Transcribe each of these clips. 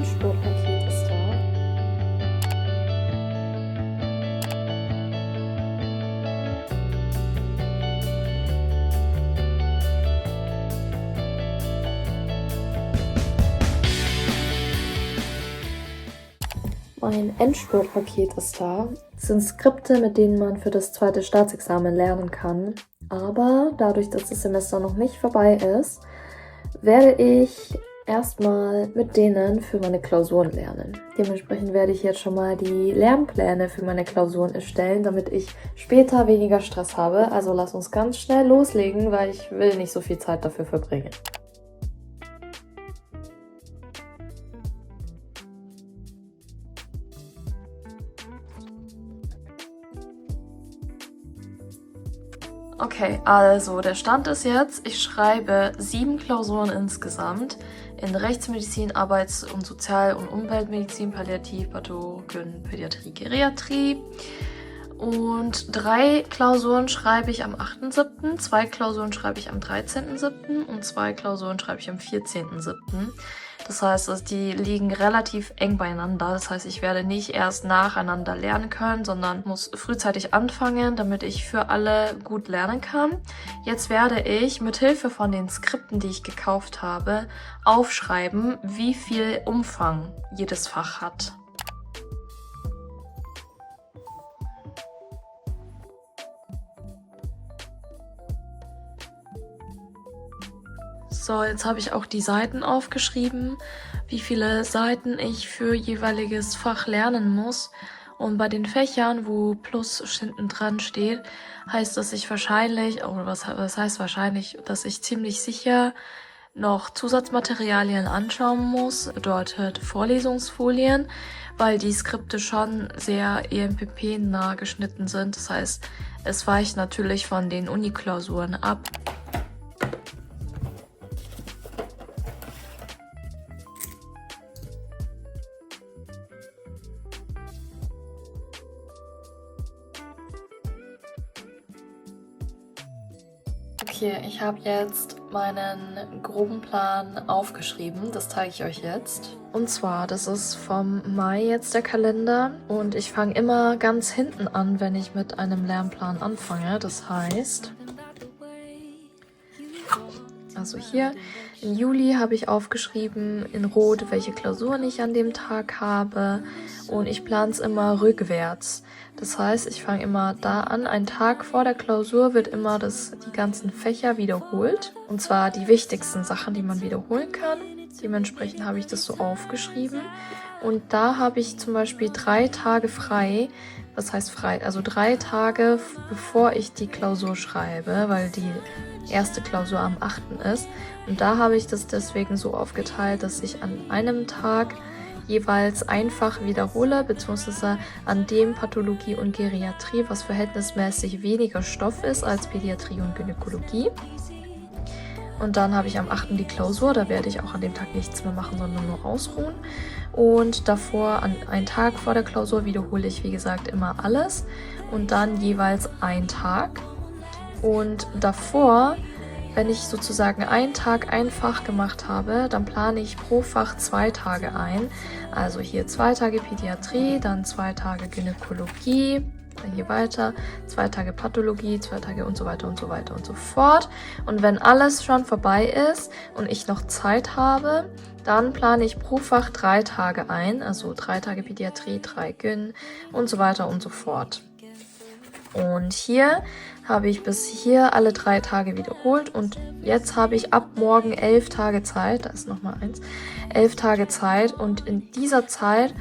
Endspurtpaket ist da. Mein Endspurtpaket ist da. Das sind Skripte, mit denen man für das zweite Staatsexamen lernen kann. Aber dadurch, dass das Semester noch nicht vorbei ist, werde ich erstmal mit denen für meine Klausuren lernen. Dementsprechend werde ich jetzt schon mal die Lernpläne für meine Klausuren erstellen, damit ich später weniger Stress habe. Also lass uns ganz schnell loslegen, weil ich will nicht so viel Zeit dafür verbringen. Okay, also der Stand ist jetzt, ich schreibe 7 Klausuren insgesamt in Rechtsmedizin, Arbeits- und Sozial- und Umweltmedizin, Palliativ, Pathogen, Pädiatrie, Geriatrie. Und 3 Klausuren schreibe ich am 8.7., 2 Klausuren schreibe ich am 13.7. und 2 Klausuren schreibe ich am 14.7. Das heißt, die liegen relativ eng beieinander. Das heißt, ich werde nicht erst nacheinander lernen können, sondern muss frühzeitig anfangen, damit ich für alle gut lernen kann. Jetzt werde ich mit Hilfe von den Skripten, die ich gekauft habe, aufschreiben, wie viel Umfang jedes Fach hat. So, jetzt habe ich auch die Seiten aufgeschrieben, wie viele Seiten ich für jeweiliges Fach lernen muss. Und bei den Fächern, wo Plus hinten dran steht, heißt das, ich wahrscheinlich, oder was heißt wahrscheinlich, dass ich ziemlich sicher noch Zusatzmaterialien anschauen muss, bedeutet Vorlesungsfolien, weil die Skripte schon sehr EMPP-nah geschnitten sind. Das heißt, es weicht natürlich von den Uni-Klausuren ab. Okay, ich habe jetzt meinen groben Plan aufgeschrieben, das zeige ich euch jetzt. Und zwar, das ist vom Mai jetzt der Kalender und ich fange immer ganz hinten an, wenn ich mit einem Lernplan anfange. Das heißt, also hier im Juli habe ich aufgeschrieben in Rot, welche Klausuren ich an dem Tag habe und ich plane es immer rückwärts. Das heißt, ich fange immer da an, einen Tag vor der Klausur wird immer die ganzen Fächer wiederholt. Und zwar die wichtigsten Sachen, die man wiederholen kann. Dementsprechend habe ich das so aufgeschrieben. Und da habe ich zum Beispiel 3 Tage frei. Was heißt frei? Also 3 Tage, bevor ich die Klausur schreibe, weil die erste Klausur am 8. ist. Und da habe ich das deswegen so aufgeteilt, dass ich an einem Tag jeweils einfach wiederhole, beziehungsweise an dem Pathologie und Geriatrie, was verhältnismäßig weniger Stoff ist als Pädiatrie und Gynäkologie. Und dann habe ich am 8. die Klausur, da werde ich auch an dem Tag nichts mehr machen, sondern nur ausruhen. Und davor, einen Tag vor der Klausur, wiederhole ich, wie gesagt, immer alles. Und dann jeweils einen Tag. Und davor, wenn ich sozusagen einen Tag ein Fach gemacht habe, dann plane ich pro Fach 2 Tage ein. Also hier 2 Tage Pädiatrie, dann 2 Tage Gynäkologie, dann hier weiter, 2 Tage Pathologie, 2 Tage und so weiter und so weiter und so fort. Und wenn alles schon vorbei ist und ich noch Zeit habe, dann plane ich pro Fach 3 Tage ein. Also 3 Tage Pädiatrie, 3 Gyn und so weiter und so fort. Und hier habe ich bis hier alle 3 Tage wiederholt und jetzt habe ich ab morgen 11 Tage Zeit, da ist nochmal 11 Tage Zeit und in dieser Zeit,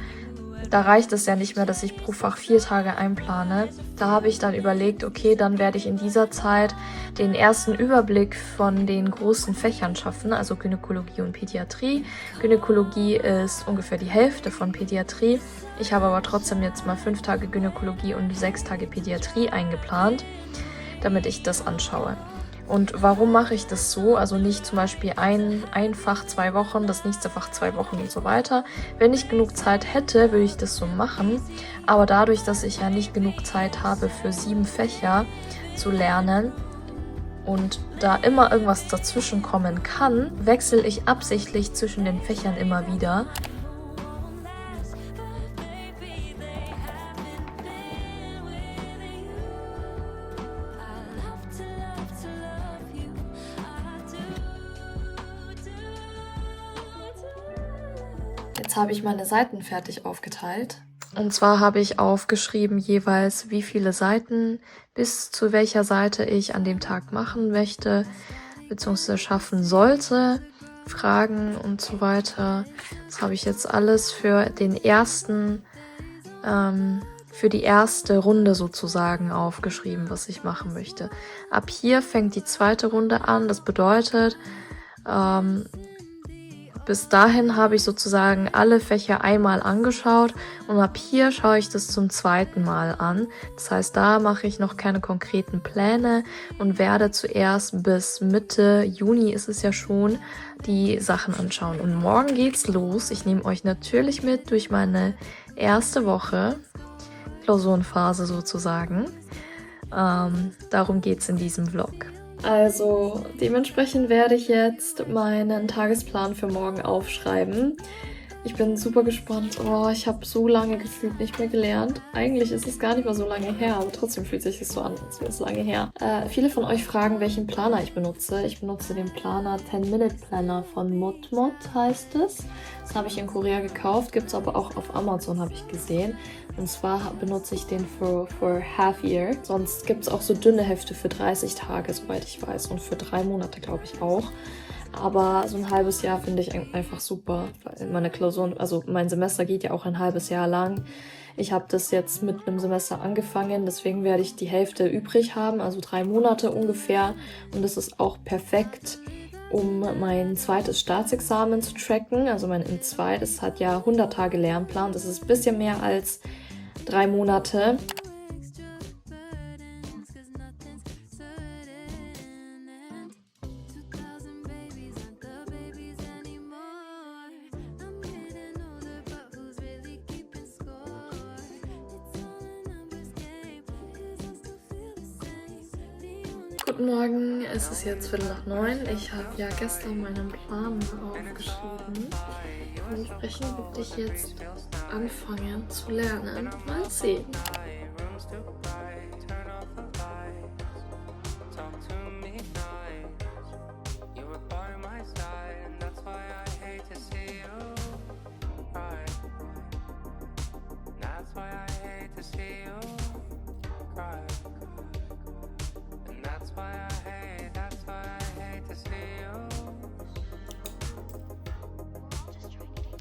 da reicht es ja nicht mehr, dass ich pro Fach 4 Tage einplane. Da habe ich dann überlegt, okay, dann werde ich in dieser Zeit den ersten Überblick von den großen Fächern schaffen, also Gynäkologie und Pädiatrie. Gynäkologie ist ungefähr die Hälfte von Pädiatrie. Ich habe aber trotzdem jetzt mal 5 Tage Gynäkologie und 6 Tage Pädiatrie eingeplant, damit ich das anschaue. Und warum mache ich das so? Also nicht zum Beispiel ein Fach 2 Wochen, das nächste Fach 2 Wochen und so weiter. Wenn ich genug Zeit hätte, würde ich das so machen. Aber dadurch, dass ich ja nicht genug Zeit habe für 7 Fächer zu lernen und da immer irgendwas dazwischen kommen kann, wechsle ich absichtlich zwischen den Fächern immer wieder. Jetzt habe ich meine Seiten fertig aufgeteilt. Und zwar habe ich aufgeschrieben jeweils, wie viele Seiten bis zu welcher Seite ich an dem Tag machen möchte, beziehungsweise schaffen sollte, Fragen und so weiter. Das habe ich jetzt alles für die erste Runde sozusagen aufgeschrieben, was ich machen möchte. Ab hier fängt die zweite Runde an. Das bedeutet, bis dahin habe ich sozusagen alle Fächer einmal angeschaut und ab hier schaue ich das zum zweiten Mal an. Das heißt, da mache ich noch keine konkreten Pläne und werde zuerst bis Mitte Juni, ist es ja schon, die Sachen anschauen. Und morgen geht's los. Ich nehme euch natürlich mit durch meine erste Woche, Klausurenphase sozusagen. Darum geht's in diesem Vlog. Also dementsprechend werde ich jetzt meinen Tagesplan für morgen aufschreiben. Ich bin super gespannt. Oh, ich habe so lange gefühlt nicht mehr gelernt. Eigentlich ist es gar nicht mal so lange her, aber trotzdem fühlt sich das so an, als wäre es lange her. Viele von euch fragen, welchen Planer ich benutze. Ich benutze den Planer 10-Minute Planner von Motmot, heißt es. Das habe ich in Korea gekauft, gibt es aber auch auf Amazon, habe ich gesehen. Und zwar benutze ich den für Half Year. Sonst gibt es auch so dünne Hefte für 30 Tage, soweit ich weiß. Und für 3 Monate, glaube ich, auch. Aber so ein halbes Jahr finde ich einfach super. Weil meine Klausuren, also mein Semester geht ja auch ein halbes Jahr lang. Ich habe das jetzt mit einem Semester angefangen, deswegen werde ich die Hälfte übrig haben, also 3 Monate ungefähr. Und das ist auch perfekt, um mein zweites Staatsexamen zu tracken. Also mein M2, das hat ja 100 Tage Lernplan. Das ist ein bisschen mehr als 3 Monate. Guten Morgen, es ist jetzt 8:45. Ich habe ja gestern meinen Plan aufgeschrieben. Dementsprechend würde ich jetzt anfangen zu lernen. Mal sehen.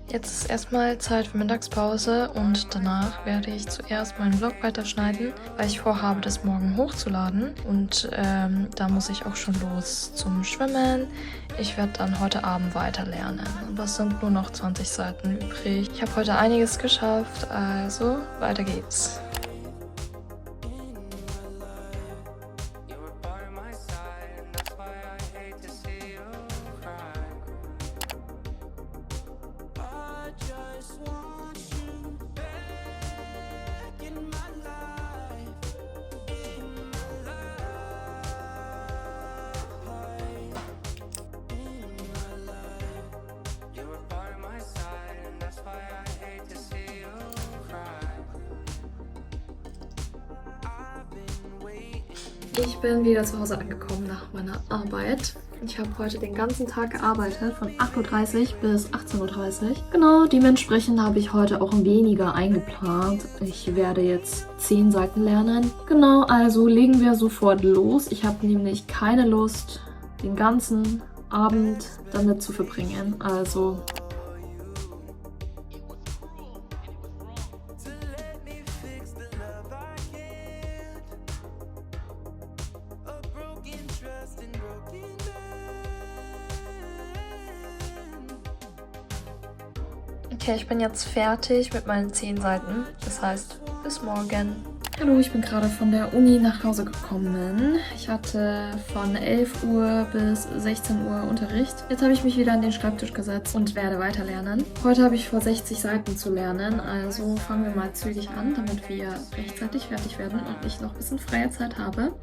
Jetzt ist erstmal Zeit für Mittagspause und danach werde ich zuerst meinen Vlog weiterschneiden, weil ich vorhabe, das morgen hochzuladen. Und da muss ich auch schon los zum Schwimmen. Ich werde dann heute Abend weiter lernen. Aber es sind nur noch 20 Seiten übrig. Ich habe heute einiges geschafft, also weiter geht's. Ich bin wieder zu Hause angekommen nach meiner Arbeit. Ich habe heute den ganzen Tag gearbeitet, von 8:30 Uhr bis 18:30 Uhr. Genau, dementsprechend habe ich heute auch weniger eingeplant. Ich werde jetzt 10 Seiten lernen. Genau, also legen wir sofort los. Ich habe nämlich keine Lust, den ganzen Abend damit zu verbringen. Also okay, ich bin jetzt fertig mit meinen 10 Seiten. Das heißt, bis morgen. Hallo, ich bin gerade von der Uni nach Hause gekommen. Ich hatte von 11 Uhr bis 16 Uhr Unterricht. Jetzt habe ich mich wieder an den Schreibtisch gesetzt und werde weiter lernen. Heute habe ich vor 60 Seiten zu lernen, also fangen wir mal zügig an, damit wir rechtzeitig fertig werden und ich noch ein bisschen freie Zeit habe.